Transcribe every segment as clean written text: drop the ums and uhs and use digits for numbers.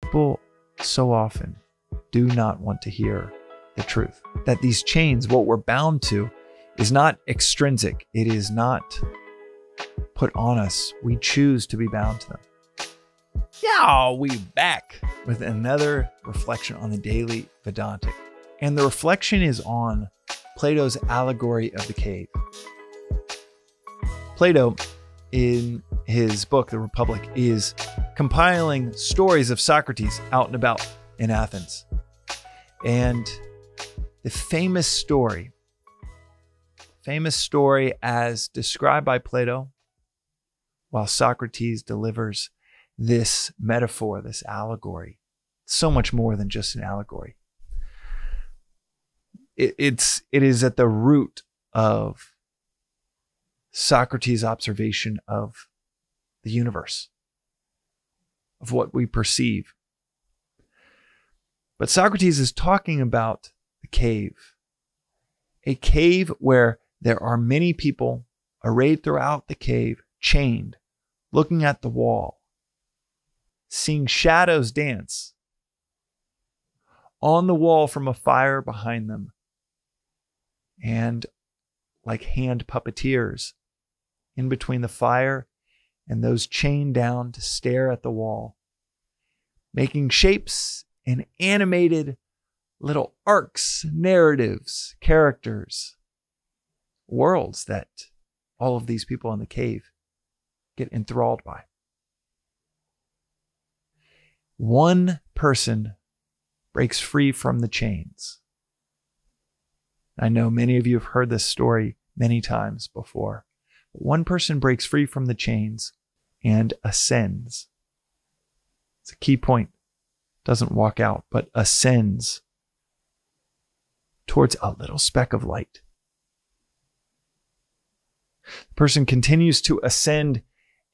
People so often do not want to hear the truth. That these chains, what we're bound to, is not extrinsic. It is not put on us. We choose to be bound to them. Yeah, we back with another reflection on the daily Vedantic. And the reflection is on Plato's Allegory of the Cave. Plato, in his book, The Republic, is compiling stories of Socrates out and about in Athens. And the famous story as described by Plato, while Socrates delivers this metaphor, this allegory, so much more than just an allegory. It is at the root of Socrates' observation of the universe, of what we perceive. But Socrates is talking about the cave, a cave where there are many people arrayed throughout the cave, chained, looking at the wall, seeing shadows dance on the wall from a fire behind them, and like hand puppeteers in between the fire and those chained down to stare at the wall, making shapes and animated little arcs, narratives, characters, worlds that all of these people in the cave get enthralled by. One person breaks free from the chains. I know many of you have heard this story many times before. One person breaks free from the chains and ascends. It's a key point. Doesn't walk out, but ascends towards a little speck of light. The person continues to ascend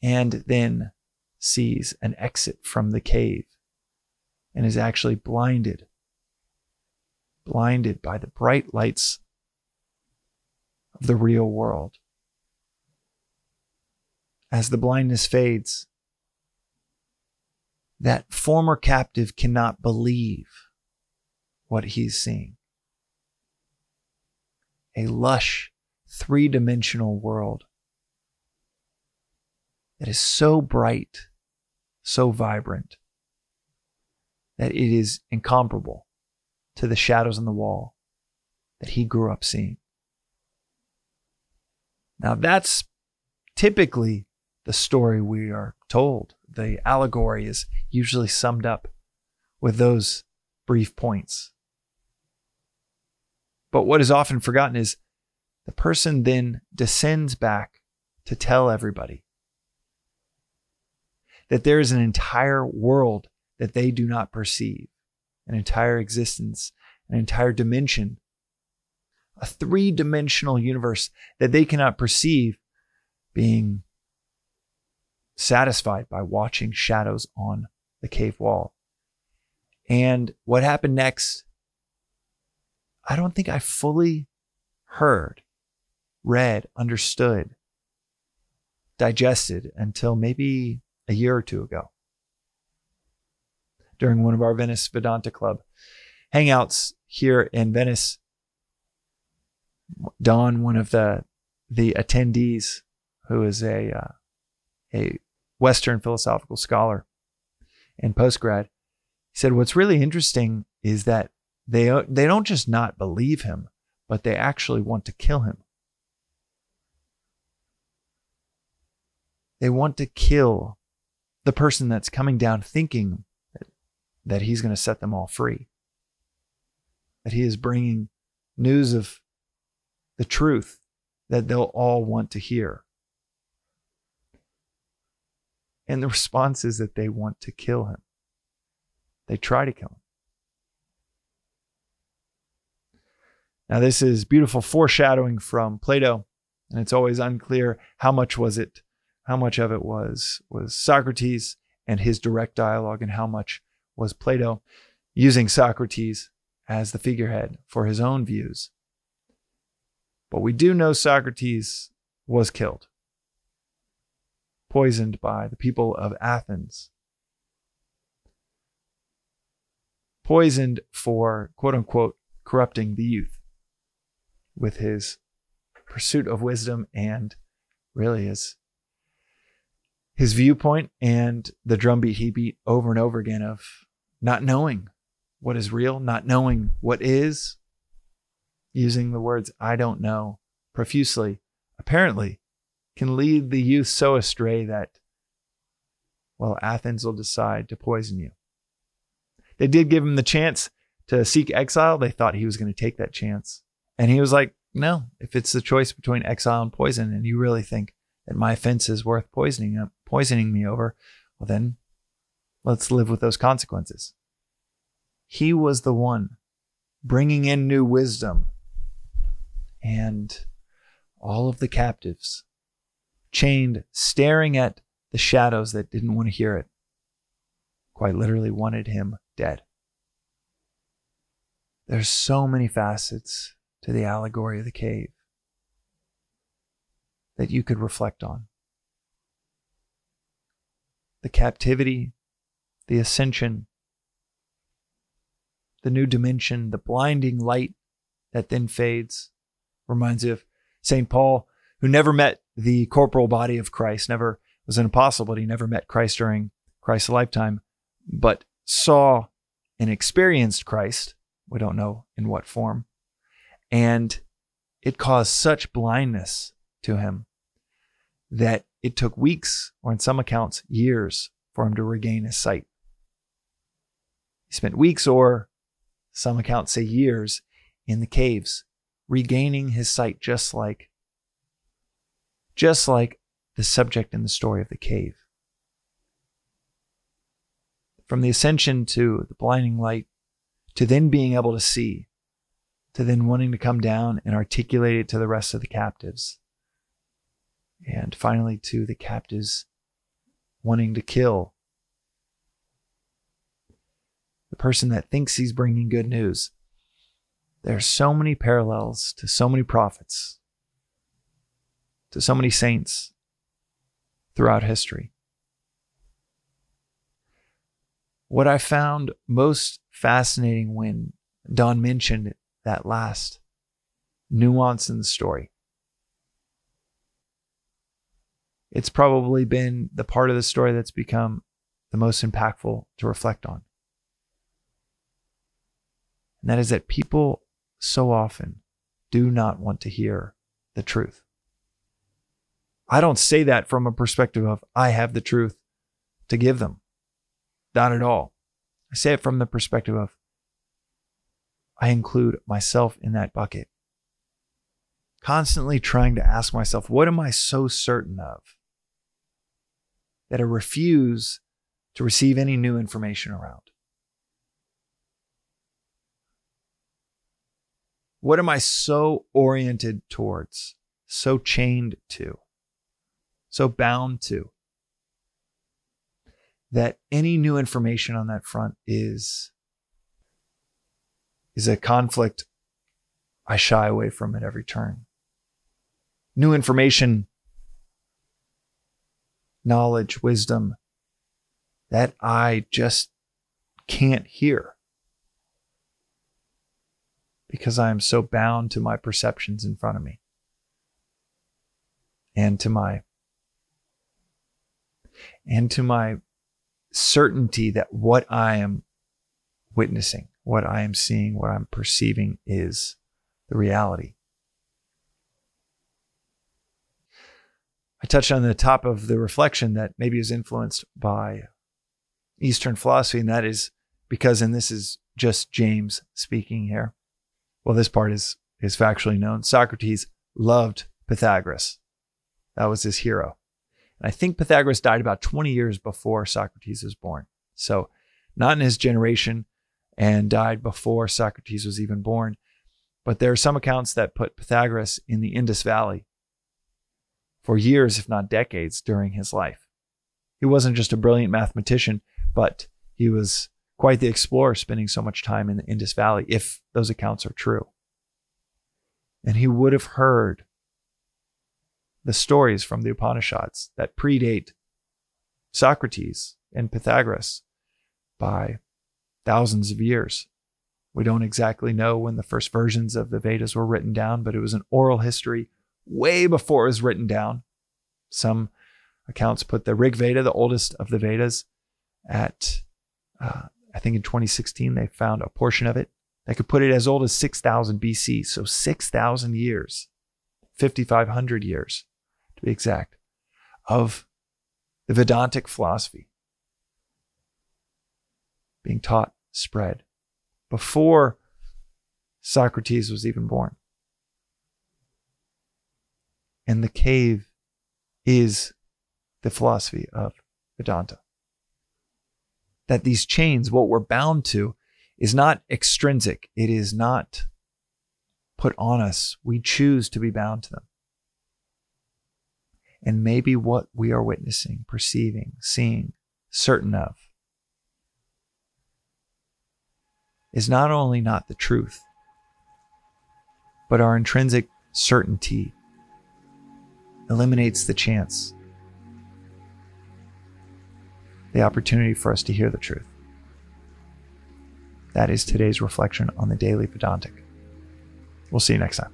and then sees an exit from the cave and is actually blinded by the bright lights of the real world. As the blindness fades, that former captive cannot believe what he's seeing. A lush, three-dimensional world that is so bright, so vibrant, that it is incomparable to the shadows on the wall that he grew up seeing. Now that's typically the story we are told. The allegory is usually summed up with those brief points. But what is often forgotten is the person then descends back to tell everybody that there is an entire world that they do not perceive, an entire existence, an entire dimension, a three-dimensional universe that they cannot perceive, being satisfied by watching shadows on the cave wall. And what happened next, I don't think I fully heard, read, understood, digested until maybe a year or two ago, during one of our Venice Vedantic Club hangouts here in Venice. Don, one of the attendees, who is a Western philosophical scholar and postgrad, he said, what's really interesting is that they don't just not believe him, but they actually want to kill him. They want to kill the person that's coming down thinking that he's going to set them all free, that he is bringing news of the truth that they'll all want to hear. And the response is that they want to kill him. They try to kill him. Now, this is beautiful foreshadowing from Plato, and it's always unclear how much of it was Socrates and his direct dialogue, and how much was Plato using Socrates as the figurehead for his own views. But we do know Socrates was killed, poisoned by the people of Athens. poisoned for, quote unquote, corrupting the youth with his pursuit of wisdom and really his viewpoint and the drumbeat he beat over and over again of not knowing what is real, not knowing what is, using the words, I don't know, profusely, apparently can lead the youth so astray that, well, Athens will decide to poison you. They did give him the chance to seek exile. They thought he was going to take that chance. And he was like, no, if it's the choice between exile and poison, and you really think that my offense is worth poisoning me over, well, then let's live with those consequences. He was the one bringing in new wisdom, and all of the captives chained, staring at the shadows that didn't want to hear it, quite literally wanted him dead. There's so many facets to the allegory of the cave that you could reflect on. The captivity, the ascension, the new dimension, the blinding light that then fades. Reminds you of St. Paul, who never met the corporal body of Christ, never was an apostle, but he never met Christ during Christ's lifetime, but saw and experienced Christ. We don't know in what form. And it caused such blindness to him that it took weeks, or in some accounts, years, for him to regain his sight. He spent weeks, or some accounts say years, in the caves, regaining his sight, just like the subject in the story of the cave. From the ascension to the blinding light, to then being able to see, to then wanting to come down and articulate it to the rest of the captives, and finally to the captives wanting to kill the person that thinks he's bringing good news. There are so many parallels to so many prophets, to so many saints throughout history. What I found most fascinating when Don mentioned that last nuance in the story, it's probably been the part of the story that's become the most impactful to reflect on. And that is that people so often do not want to hear the truth. I don't say that from a perspective of I have the truth to give them. Not at all. I say it from the perspective of I include myself in that bucket. Constantly trying to ask myself, what am I so certain of that I refuse to receive any new information around? What am I so oriented towards, so chained to, so bound to, that any new information on that front is a conflict I shy away from at every turn? New information, knowledge, wisdom that I just can't hear because I am so bound to my perceptions in front of me and to my certainty that what I am witnessing, what I am seeing, what I'm perceiving is the reality. I touched on the top of the reflection that maybe is influenced by Eastern philosophy, and that is because, and this is just James speaking here, well, this part is factually known, Socrates loved Pythagoras. That was his hero. And I think Pythagoras died about 20 years before Socrates was born. So not in his generation, and died before Socrates was even born. But there are some accounts that put Pythagoras in the Indus Valley for years, if not decades, during his life. He wasn't just a brilliant mathematician, but he was quite the explorer, spending so much time in the Indus Valley, if those accounts are true. And he would have heard the stories from the Upanishads that predate Socrates and Pythagoras by thousands of years. We don't exactly know when the first versions of the Vedas were written down, but it was an oral history way before it was written down. Some accounts put the Rig Veda, the oldest of the Vedas, at, I think in 2016, they found a portion of it. They could put it as old as 6,000 BC. So 6,000 years, 5,500 years to be exact, of the Vedantic philosophy being taught, spread, before Socrates was even born. And the cave is the philosophy of Vedanta. That these chains, what we're bound to, is not extrinsic. It is not put on us. We choose to be bound to them. And maybe what we are witnessing, perceiving, seeing, certain of, is not only not the truth, but our intrinsic certainty eliminates the chance, the opportunity for us to hear the truth. That is today's reflection on the Daily Vedantic. We'll see you next time.